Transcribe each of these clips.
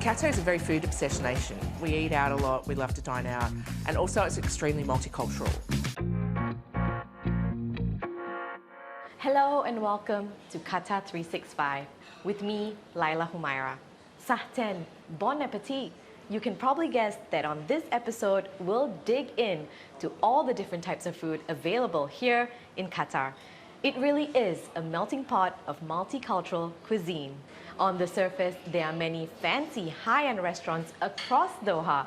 Qatar is a very food-obsessed nation. We eat out a lot, we love to dine out, and also it's extremely multicultural. Hello and welcome to Qatar 365 with me, Laila Humaira. Sahten, bon appetit! You can probably guess that on this episode, we'll dig in to all the different types of food available here in Qatar. It really is a melting pot of multicultural cuisine. On the surface, there are many fancy high-end restaurants across Doha.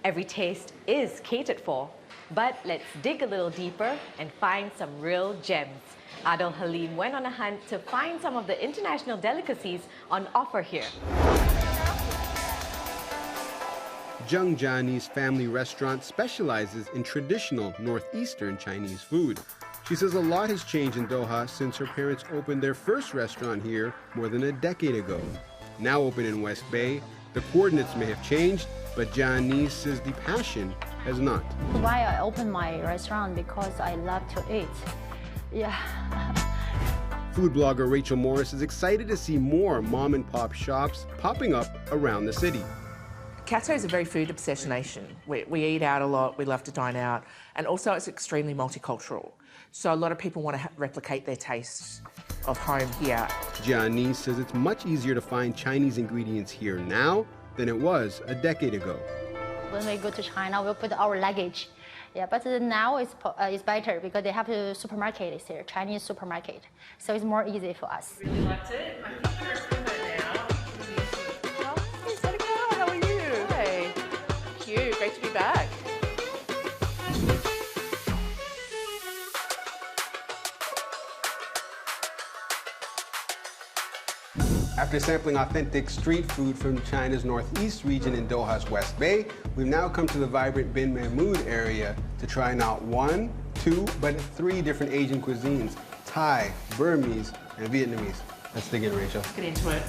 Every taste is catered for. But let's dig a little deeper and find some real gems. Adil Halim went on a hunt to find some of the international delicacies on offer here. Zheng Jiani's family restaurant specializes in traditional northeastern Chinese food. She says a lot has changed in Doha since her parents opened their first restaurant here more than a decade ago. Now open in West Bay, the coordinates may have changed, but Jiani says the passion has not. Why I opened my restaurant? Because I love to eat. Yeah. Food blogger Rachel Morris is excited to see more mom-and-pop shops popping up around the city. Qatar is a very food-obsessed nation. We eat out a lot, we love to dine out, and also it's extremely multicultural. So a lot of people want to replicate their tastes of home here. Jiani says it's much easier to find Chinese ingredients here now than it was a decade ago. When we go to China, we'll put our luggage. Yeah, but now it's better because they have a supermarket here, Chinese supermarket. So it's more easy for us. Really liked it. I think you're a swimmer now. Hi, Saigon, how are you? Hey, cute, great to be back. After sampling authentic street food from China's northeast region in Doha's West Bay, we've now come to the vibrant Bin Mahmood area to try not one, two, but three different Asian cuisines: Thai, Burmese, and Vietnamese. Let's dig in, Rachel. Get into it.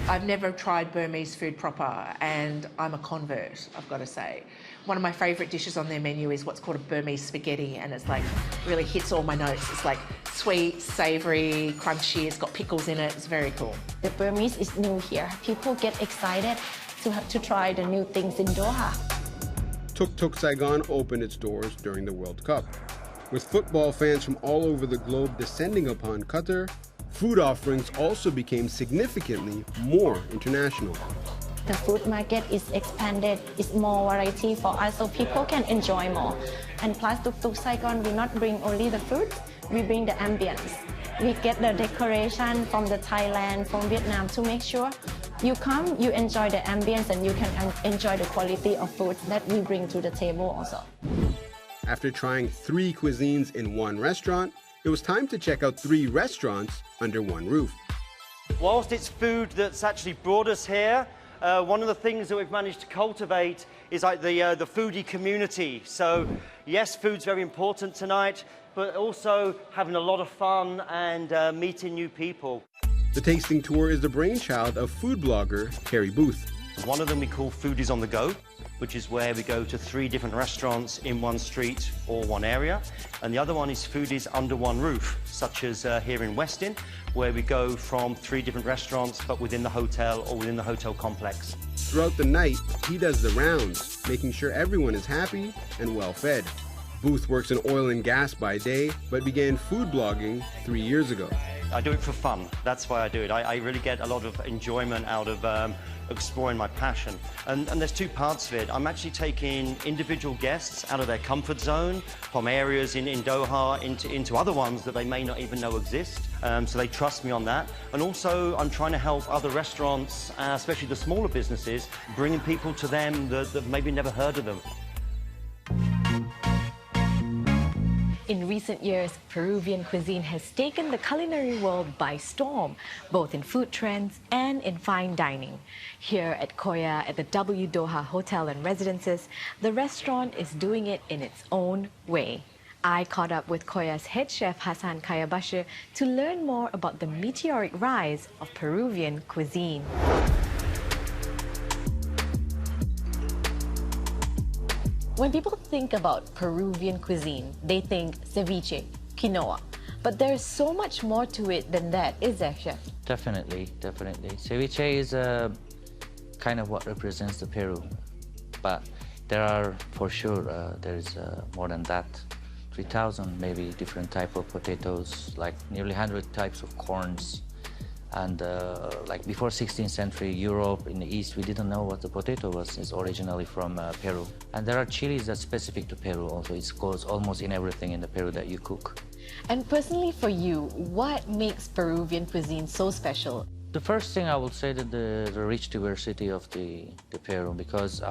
I've never tried Burmese food proper, and I'm a convert, I've got to say. One of my favourite dishes on their menu is what's called a Burmese spaghetti, and it's like, really hits all my notes. It's like sweet, savoury, crunchy, it's got pickles in it, it's very cool. The Burmese is new here. People get excited to try the new things in Doha. Tuk Tuk Saigon opened its doors during the World Cup. With football fans from all over the globe descending upon Qatar, food offerings also became significantly more international. The food market is expanded, it's more variety for us so people can enjoy more. And plus Tuk Tuk Saigon, we not bring only the food, we bring the ambience. We get the decoration from the Thailand, from Vietnam to make sure you come, you enjoy the ambience and you can enjoy the quality of food that we bring to the table also. After trying three cuisines in one restaurant, it was time to check out three restaurants under one roof. Whilst it's food that's actually brought us here, one of the things that we've managed to cultivate is like the foodie community. So yes, food's very important tonight, but also having a lot of fun and meeting new people. The tasting tour is the brainchild of food blogger Carrie Booth. One of them we call Foodies on the Go, which is where we go to three different restaurants in one street or one area. And the other one is Foodies under one roof, such as here in Westin, where we go from three different restaurants, but within the hotel or within the hotel complex. Throughout the night, he does the rounds, making sure everyone is happy and well fed. Booth works in oil and gas by day, but began food blogging 3 years ago. I do it for fun. That's why I do it. I really get a lot of enjoyment out of exploring my passion. And there's two parts of it. I'm actually taking individual guests out of their comfort zone from areas in Doha into other ones that they may not even know exist. So they trust me on that. And also I'm trying to help other restaurants, especially the smaller businesses, bringing people to them that maybe never heard of them. In recent years, Peruvian cuisine has taken the culinary world by storm, both in food trends and in fine dining. Here at Koya at the W Doha Hotel and Residences, the restaurant is doing it in its own way. I caught up with Koya's head chef Hassan Kayabashir to learn more about the meteoric rise of Peruvian cuisine. When people think about Peruvian cuisine, they think ceviche, quinoa. But there's so much more to it than that, is there, Chef? Definitely, definitely. Ceviche is a kind of what represents the Peru. But there are, for sure, there's more than that. 3,000 maybe different type of potatoes, like nearly 100 types of corns. And like before 16th century Europe in the East, we didn't know what the potato was. It's originally from Peru. And there are chilies that's specific to Peru also. It goes almost in everything in the Peru that you cook. And personally for you, what makes Peruvian cuisine so special? The first thing I would say that the rich diversity of the Peru, because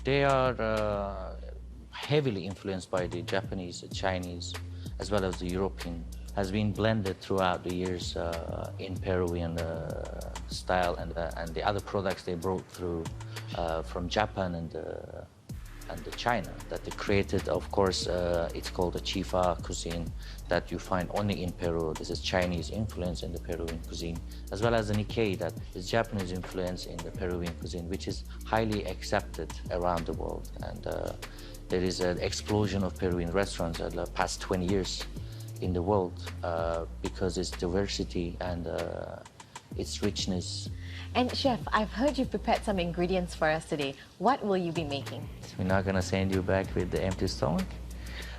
they are heavily influenced by the Japanese, the Chinese, as well as the European, has been blended throughout the years in Peruvian style, and the other products they brought through from Japan and the China that they created. Of course, it's called the Chifa cuisine that you find only in Peru. This is Chinese influence in the Peruvian cuisine, as well as the Nikkei that is Japanese influence in the Peruvian cuisine, which is highly accepted around the world. And there is an explosion of Peruvian restaurants in the past 20 years in the world because its diversity and its richness. And Chef, I've heard you've prepared some ingredients for us today. What will you be making? We're not gonna send you back with the empty stomach.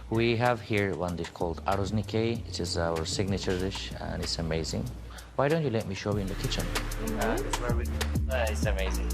We have here one dish called arroz Nikkei, which is our signature dish, and it's amazing. Why don't you let me show you in the kitchen? It's amazing.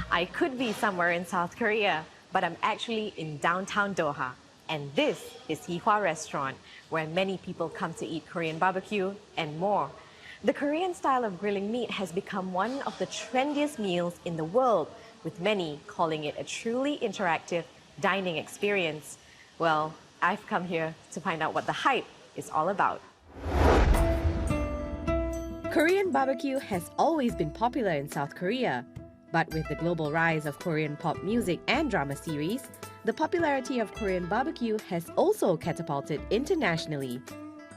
I could be somewhere in South Korea, but I'm actually in downtown Doha. And this is Hihwa Restaurant, where many people come to eat Korean barbecue and more. The Korean style of grilling meat has become one of the trendiest meals in the world, with many calling it a truly interactive dining experience. Well, I've come here to find out what the hype is all about. Korean barbecue has always been popular in South Korea. But with the global rise of Korean pop music and drama series, the popularity of Korean barbecue has also catapulted internationally.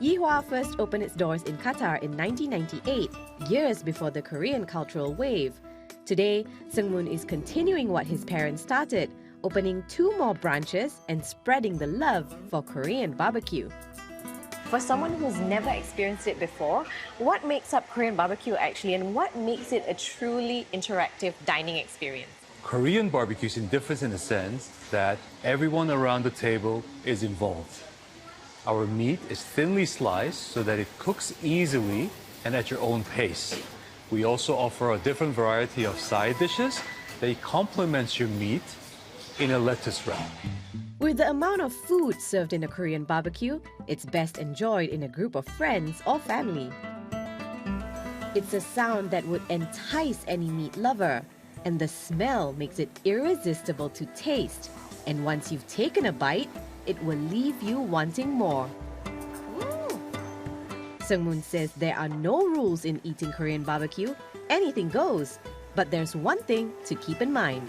Yihwa first opened its doors in Qatar in 1998, years before the Korean cultural wave. Today, Seungmoon is continuing what his parents started, opening 2 more branches and spreading the love for Korean barbecue. For someone who's never experienced it before, what makes up Korean barbecue actually, and what makes it a truly interactive dining experience? Korean barbecue is different in the sense that everyone around the table is involved. Our meat is thinly sliced so that it cooks easily and at your own pace. We also offer a different variety of side dishes that complements your meat in a lettuce wrap. With the amount of food served in a Korean barbecue, it's best enjoyed in a group of friends or family. It's a sound that would entice any meat lover, and the smell makes it irresistible to taste. And once you've taken a bite, it will leave you wanting more. Seungmoon says there are no rules in eating Korean barbecue. Anything goes. But there's one thing to keep in mind.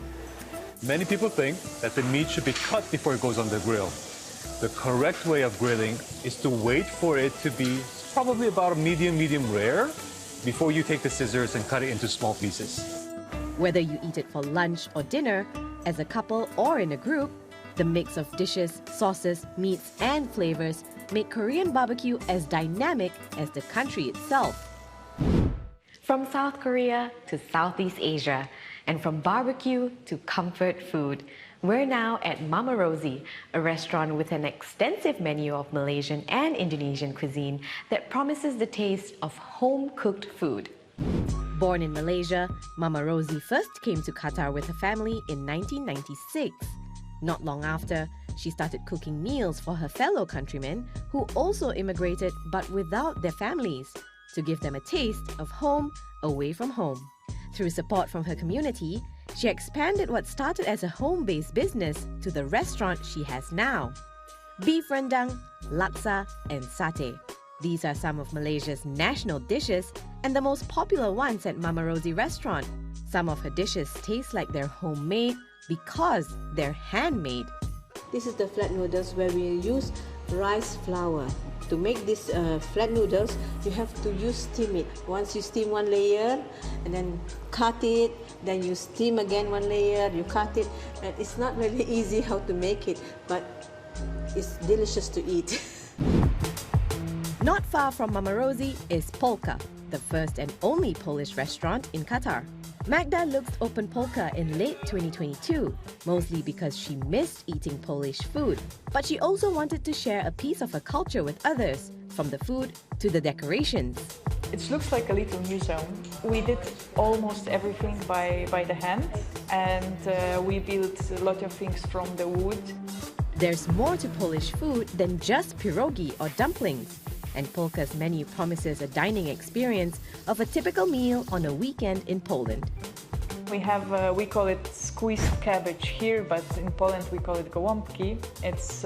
Many people think that the meat should be cut before it goes on the grill. The correct way of grilling is to wait for it to be probably about a medium rare before you take the scissors and cut it into small pieces. Whether you eat it for lunch or dinner, as a couple or in a group, the mix of dishes, sauces, meats, and flavors make Korean barbecue as dynamic as the country itself. From South Korea to Southeast Asia, and from barbecue to comfort food, we're now at Mama Rosie, a restaurant with an extensive menu of Malaysian and Indonesian cuisine that promises the taste of home-cooked food. Born in Malaysia, Mama Rosie first came to Qatar with her family in 1996. Not long after, she started cooking meals for her fellow countrymen who also immigrated but without their families, to give them a taste of home away from home. Through support from her community, she expanded what started as a home-based business to the restaurant she has now. Beef rendang, laksa, and satay. These are some of Malaysia's national dishes and the most popular ones at Mama Rosie restaurant. Some of her dishes taste like they're homemade because they're handmade. This is the flat noodles where we use rice flour To make these flat noodles, you have to steam it. Once you steam one layer and then cut it, then you steam again one layer, you cut it. And it's not really easy how to make it, but it's delicious to eat. Not far from Mama Rosie is Polka, the first and only Polish restaurant in Qatar. Magda looked to open Polka in late 2022, mostly because she missed eating Polish food. But she also wanted to share a piece of her culture with others, from the food to the decorations. It looks like a little museum. We did almost everything by the hand, and we built a lot of things from the wood. There's more to Polish food than just pierogi or dumplings. And Polka's menu promises a dining experience of a typical meal on a weekend in Poland. We have, we call it squeezed cabbage here, but in Poland we call it gołąbki. It's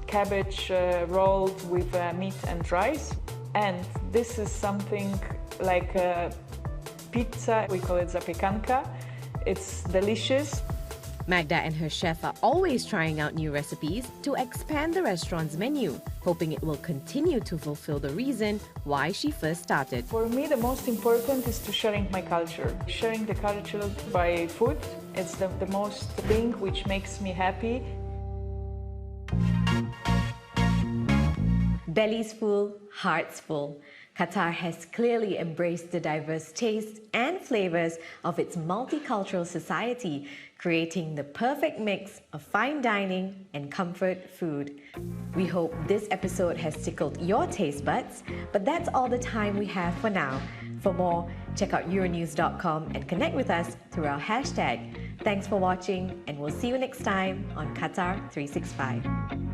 cabbage rolled with meat and rice. And this is something like a pizza, we call it zapiekanka. It's delicious. Magda and her chef are always trying out new recipes to expand the restaurant's menu, hoping it will continue to fulfill the reason why she first started. For me, the most important is to sharing my culture. Sharing the culture by food, it's the most thing which makes me happy. Bellies full, hearts full. Qatar has clearly embraced the diverse tastes and flavors of its multicultural society, creating the perfect mix of fine dining and comfort food. We hope this episode has tickled your taste buds, but that's all the time we have for now. For more, check out Euronews.com and connect with us through our hashtag. Thanks for watching, and we'll see you next time on Qatar 365.